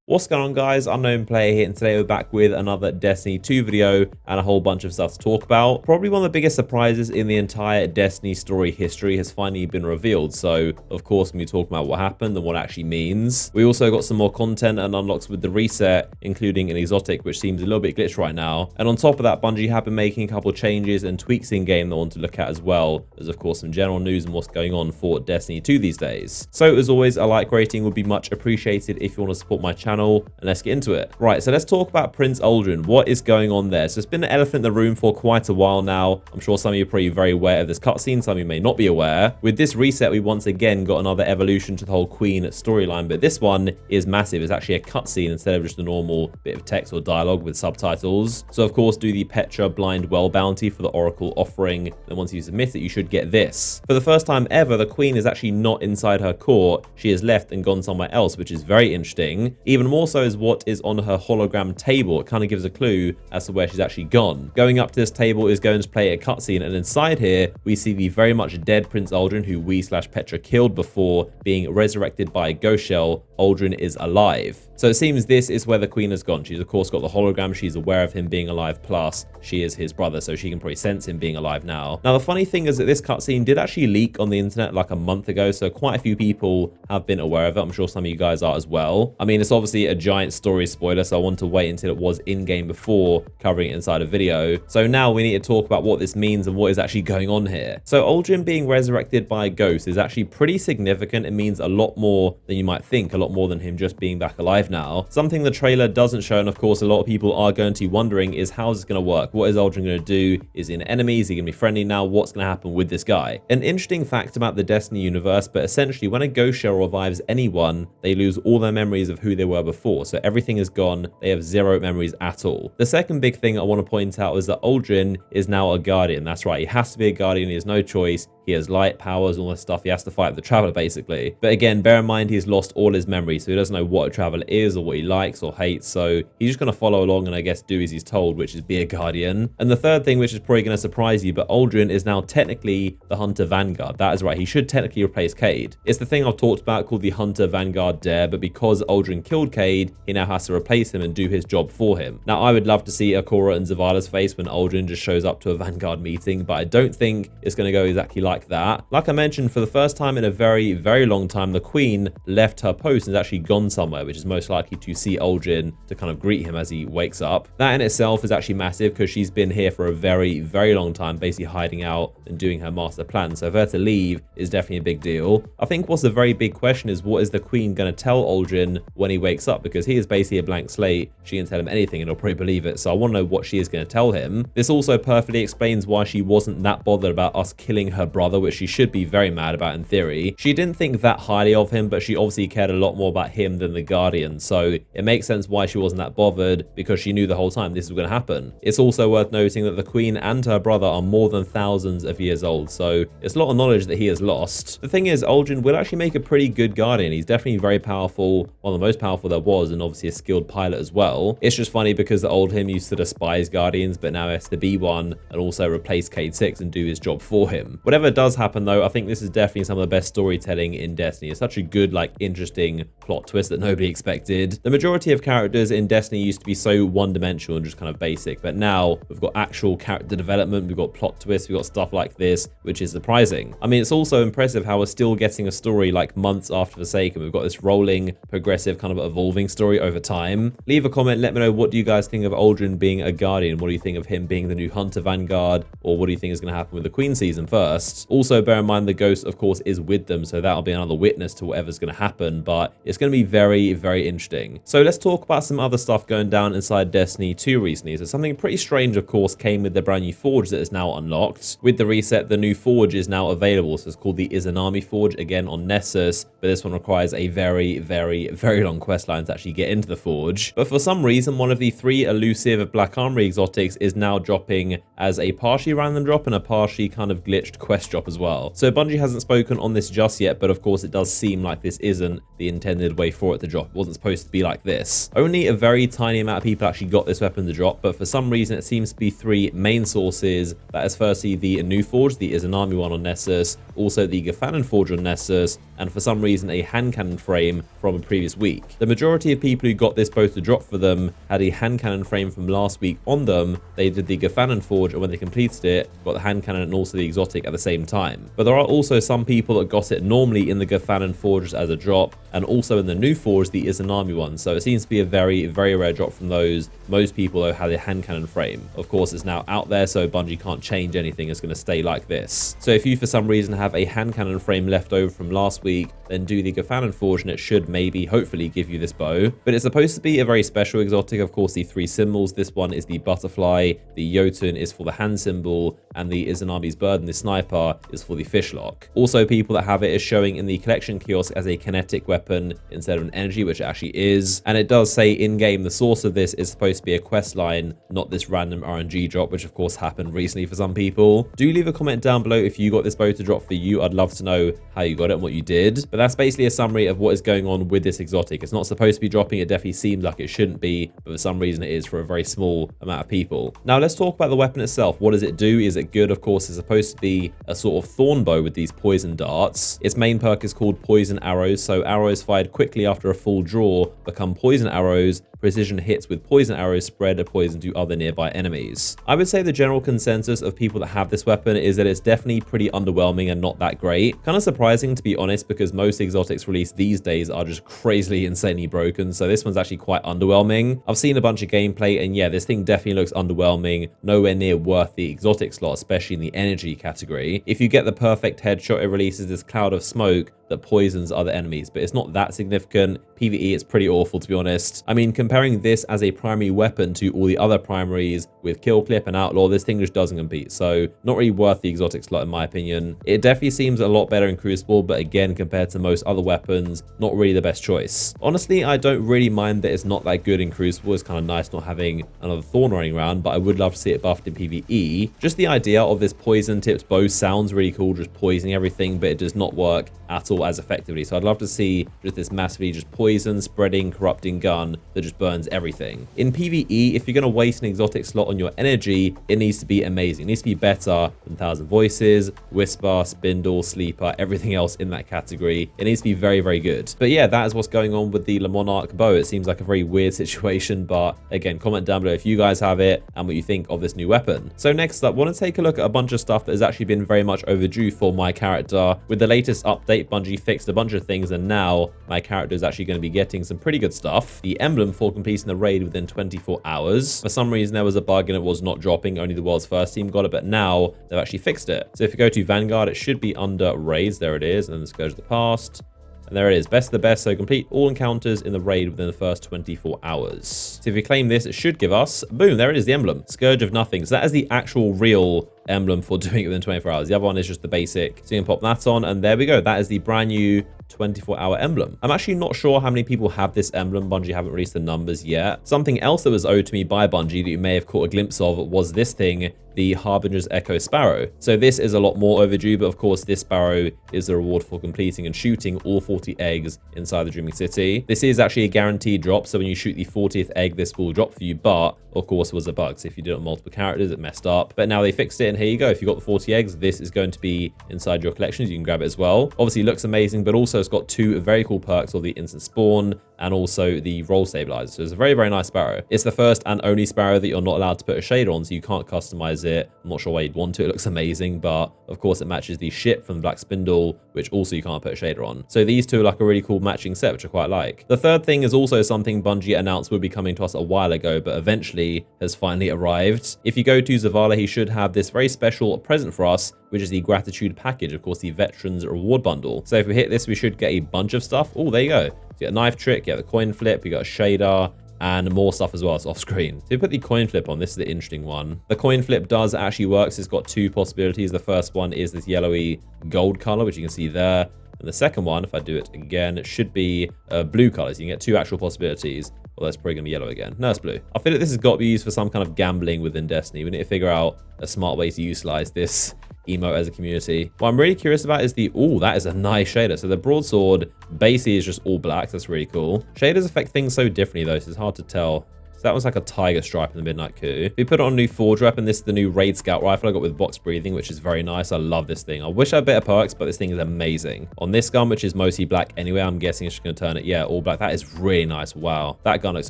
What's going on, guys? Unknown Player here, and today we're back with another Destiny 2 video and a whole bunch of stuff to talk about. Probably one of the biggest surprises in the entire Destiny story history has finally been revealed. So, of course, when we talk about what happened and what it actually means. We also got some more content and unlocks with the reset, including an exotic, which seems a little bit glitched right now. And on top of that, Bungie have been making a couple of changes and tweaks in-game that I want to look at as well. There's, of course, some general news and what's going on for Destiny 2 these days. So, as always, a like rating would be much appreciated if you want to support my channel. And let's get into it. Right, so let's talk about Prince Uldren. What is going on there? So it's been an elephant in the room for quite a while now. I'm sure some of you are probably very aware of this cutscene. Some of you may not be aware. With this reset, we once again got another evolution to the whole Queen storyline, but this one is massive. It's actually a cutscene instead of just a normal bit of text or dialogue with subtitles. So of course, do the Petra Blind Well bounty for the Oracle offering. And once you submit it, you should get this. For the first time ever, the Queen is actually not inside her court. She has left and gone somewhere else, which is very interesting. Even more so is what is on her hologram table. It kind of gives a clue as to where she's actually gone. Going up to this table is going to play a cutscene, and inside here we see the very much dead Prince Uldren, who we/Petra killed before, being resurrected by a ghost shell. Uldren is alive. So it seems this is where the Queen has gone. She's of course got the hologram. She's aware of him being alive, plus she is his brother, so she can probably sense him being alive now. Now the funny thing is that this cutscene did actually leak on the internet like a month ago, so quite a few people have been aware of it. I'm sure some of you guys are as well. I mean, it's obviously a giant story spoiler, so I want to wait until it was in-game before covering it inside a video. So now we need to talk about what this means and what is actually going on here. So Uldren being resurrected by a ghost is actually pretty significant. It means a lot more than you might think, a lot more than him just being back alive now. Something the trailer doesn't show, and of course a lot of people are going to be wondering, is how is this going to work? What is Uldren going to do? Is he an enemy? Is he going to be friendly now? What's going to happen with this guy? An interesting fact about the Destiny universe, but essentially when a ghost shell revives anyone, they lose all their memories of who they were before. So everything is gone. They have zero memories at all. The second big thing I want to point out is that Uldren is now a guardian. That's right. He has to be a guardian. He has no choice. He has light powers, all this stuff. He has to fight the Traveler, basically. But again, bear in mind, he's lost all his memories, so he doesn't know what a Traveler is or what he likes or hates. So he's just going to follow along and I guess do as he's told, which is be a guardian. And the third thing, which is probably going to surprise you, but Uldren is now technically the Hunter Vanguard. That is right. He should technically replace Cayde. It's the thing I've talked about called the Hunter Vanguard Dare, but because Uldren killed Cayde, he now has to replace him and do his job for him. Now, I would love to see Akora and Zavala's face when Uldren just shows up to a Vanguard meeting, but I don't think it's going to go exactly like that. Like I mentioned, for the first time in a very, very long time, the Queen left her post and has actually gone somewhere, which is most likely to see Uldren to kind of greet him as he wakes up. That in itself is actually massive because she's been here for a very, very long time, basically hiding out and doing her master plan. So for her to leave is definitely a big deal. I think what's a very big question is, what is the Queen going to tell Uldren when he wakes up? Because he is basically a blank slate. She can tell him anything and he'll probably believe it. So I want to know what she is going to tell him. This also perfectly explains why she wasn't that bothered about us killing her brother, which she should be very mad about in theory. She didn't think that highly of him, but she obviously cared a lot more about him than the Guardian. So it makes sense why she wasn't that bothered, because she knew the whole time this was going to happen. It's also worth noting that the Queen and her brother are more than thousands of years old, so it's a lot of knowledge that he has lost. The thing is, Uldren will actually make a pretty good Guardian. He's definitely very powerful, one of the most powerful there was, and obviously a skilled pilot as well. It's just funny because the old him used to despise Guardians, but now he has to be one and also replace Cayde 6 and do his job for him. Whatever does happen though, I think this is definitely some of the best storytelling in Destiny. It's such a good, like, interesting plot twist that nobody expected. The majority of characters in Destiny used to be so one-dimensional and just kind of basic, but now we've got actual character development, we've got plot twists, we've got stuff like this, which is surprising. I mean, it's also impressive how we're still getting a story like months after Forsaken. We've got this rolling, progressive, kind of evolving story over time. Leave a comment, let me know, what do you guys think of Uldren being a Guardian? What do you think of him being the new Hunter Vanguard? Or what do you think is going to happen with the Queen season first? Also, bear in mind the Ghost, of course, is with them, so that'll be another witness to whatever's going to happen, but it's going to be very, very interesting. So let's talk about some other stuff going down inside Destiny 2 recently. So something pretty strange, of course, came with the brand new forge that is now unlocked. With the reset, the new forge is now available. So it's called the Izanami Forge, again on Nessus, but this one requires a very, very, very long quest line to actually get into the forge. But for some reason, one of the 3 elusive Black Armory exotics is now dropping as a partially random drop and a partially kind of glitched quest drop as well. So Bungie hasn't spoken on this just yet, but of course it does seem like this isn't the intended way for it to drop. It wasn't supposed to be like this. Only a very tiny amount of people actually got this weapon to drop, but for some reason it seems to be 3 main sources. That is firstly the new forge, the Izanami one on Nessus, also the Gafanan forge on Nessus, and for some reason a hand cannon frame from a previous week. The majority of people who got this bow to drop for them had a hand cannon frame from last week on them. They did the Gefanen Forge, and when they completed it, got the hand cannon and also the exotic at the same time. But there are also some people that got it normally in the Gefanen Forge as a drop, and also in the new forge, the Izanami one. So it seems to be a very, very rare drop from those. Most people, though, had a hand cannon frame. Of course, it's now out there, so Bungie can't change anything. It's going to stay like this. So if you, for some reason, have a hand cannon frame left over from last week, then do the Gefanen Forge, and it should maybe, hopefully, give you this bow. But it's supposed to be a very special exotic. Of course, the 3 symbols. This one is the butterfly, the Jotun is for the hand symbol, and the Izanami's bird and the sniper is for the fishlock. Also, people that have it is showing in the collection kiosk as a kinetic weapon instead of an energy, which it actually is. And it does say in-game the source of this is supposed to be a quest line, not this random RNG drop, which of course happened recently for some people. Do leave a comment down below if you got this bow to drop for you. I'd love to know how you got it and what you did. But that's basically a summary of what is going on with this exotic. It's not supposed to be dropping. It definitely seems like it shouldn't be, but for some reason it is for a very small amount of people. Now let's talk about the weapon itself. What does it do? Is it good? Of course, it's supposed to be a sort of thorn bow with these poison darts. Its main perk is called poison arrows. So arrows fired quickly after a full draw become poison arrows. Precision hits with poison arrows spread a poison to other nearby enemies. I would say the general consensus of people that have this weapon is that it's definitely pretty underwhelming and not that great. Kind of surprising, to be honest, because most exotics released these days are just crazily insanely broken. So this one's actually quite underwhelming. I've seen a bunch of gameplay, and yeah, this thing definitely looks underwhelming. Nowhere near worth the exotic slot, especially in the energy category. If you get the perfect headshot, it releases this cloud of smoke that poisons other enemies, but it's not that significant. PvE, it's pretty awful, to be honest. I mean, comparing this as a primary weapon to all the other primaries with Kill Clip and Outlaw, this thing just doesn't compete. So not really worth the exotic slot, in my opinion. It definitely seems a lot better in Crucible, but again, compared to most other weapons, not really the best choice. Honestly, I don't really mind that it's not that good in Crucible. It's kind of nice not having another Thorn running around, but I would love to see it buffed in PvE. Just the idea of this poison-tipped bow sounds really cool, just poisoning everything, but it does not work at all as effectively. So I'd love to see just this massively just poison spreading corrupting gun that just burns everything. In PvE, if you're going to waste an exotic slot on your energy, it needs to be amazing. It needs to be better than Thousand Voices, Whisper, Spindle, Sleeper, everything else in that category. It needs to be very, very good. But yeah, that is what's going on with the Monarque bow. It seems like a very weird situation, but again, comment down below if you guys have it and what you think of this new weapon. So next up, I want to take a look at a bunch of stuff that has actually been very much overdue for my character. With the latest update, Bungie fixed a bunch of things, and now my character is actually going to be getting some pretty good stuff. The emblem for completing the raid within 24 hours. For some reason, there was a bug and it was not dropping. Only the world's first team got it, but now they've actually fixed it. So if you go to Vanguard, it should be under raids. There it is. And then let's go to the past. And there it is, best of the best. So complete all encounters in the raid within the first 24 hours. So if you claim this, it should give us, boom, there it is, the emblem. Scourge of Nothing. So that is the actual real emblem for doing it within 24 hours. The other one is just the basic. So you can pop that on, and there we go. That is the brand new 24-hour emblem. I'm actually not sure how many people have this emblem. Bungie haven't released the numbers yet. Something else that was owed to me by Bungie that you may have caught a glimpse of was this thing, the Harbinger's Echo Sparrow. So this is a lot more overdue, but of course this sparrow is the reward for completing and shooting all 40 eggs inside the Dreaming City. This is actually a guaranteed drop, so when you shoot the 40th egg, this will drop for you, but of course was a bug. So if you did it on multiple characters, it messed up. But now they fixed it, and here you go. If you got the 40 eggs, this is going to be inside your collections. You can grab it as well. Obviously, it looks amazing, but also it's got two very cool perks of the instant spawn and also the roll stabilizer. So it's a very, very nice sparrow. It's the first and only sparrow that you're not allowed to put a shader on, so you can't customize it. I'm not sure why you'd want to. It looks amazing, but of course it matches the ship from the Black Spindle, which also you can't put a shader on. So these two are like a really cool matching set, which I quite like. The third thing is also something Bungie announced would be coming to us a while ago, but eventually has finally arrived. If you go to Zavala, he should have this very special present for us, which is the gratitude package, of course, the veterans reward bundle. So if we hit this, we should get a bunch of stuff. Oh, there you go. So you get a knife trick, you get the coin flip, you got a shader, and more stuff as well. It's off screen. So you put the coin flip on. This is the interesting one. The coin flip does actually work. It's got two possibilities. The first one is this yellowy gold color, which you can see there. And the second one, if I do it again, it should be blue colors. You can get two actual possibilities. Well, that's probably going to be yellow again. No, it's blue. I feel like this has got to be used for some kind of gambling within Destiny. We need to figure out a smart way to utilize this emote as a community. What I'm really curious about is the, oh, that is a nice shader. So the broadsword basically is just all black. That's really cool. Shaders affect things so differently though, so it's hard to tell So that was like a tiger stripe in the Midnight Coup. We put on a new Forge weapon. This is the new Raid Scout rifle I got with box breathing, which is very nice. I love this thing. I wish I had better perks, but this thing is amazing. On this gun, which is mostly black anyway, I'm guessing it's just going to turn it, yeah, all black. That is really nice. Wow. That gun looks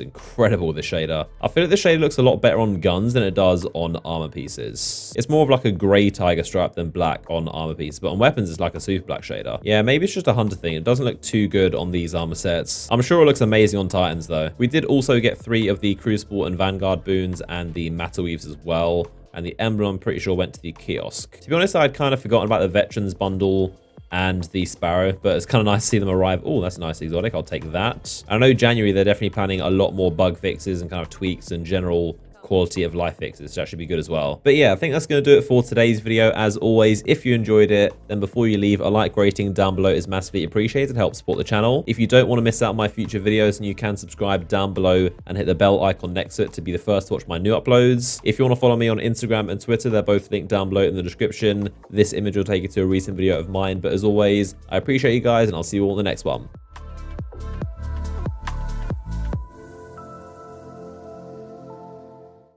incredible with the shader. I feel like the shader looks a lot better on guns than it does on armor pieces. It's more of like a gray tiger stripe than black on armor pieces, but on weapons, it's like a super black shader. Yeah, maybe it's just a hunter thing. It doesn't look too good on these armor sets. I'm sure it looks amazing on Titans, though. We did also get 3 of the Crucible and Vanguard boons and the Matter Weaves as well. And the emblem, I'm pretty sure, went to the kiosk. To be honest, I'd kind of forgotten about the Veterans bundle and the Sparrow, but it's kind of nice to see them arrive. Oh, that's a nice exotic. I'll take that. I know January, they're definitely planning a lot more bug fixes and kind of tweaks and general quality of life fixes, so that should be good as well. But yeah, I think that's going to do it for today's video. As always, if you enjoyed it, then before you leave, a like rating down below is massively appreciated. It helps support the channel. If you don't want to miss out on my future videos, then you can subscribe down below and hit the bell icon next to it to be the first to watch my new uploads. If you want to follow me on Instagram and Twitter, they're both linked down below in the description. This image will take you to a recent video of mine, but as always, I appreciate you guys, and I'll see you all in the next one.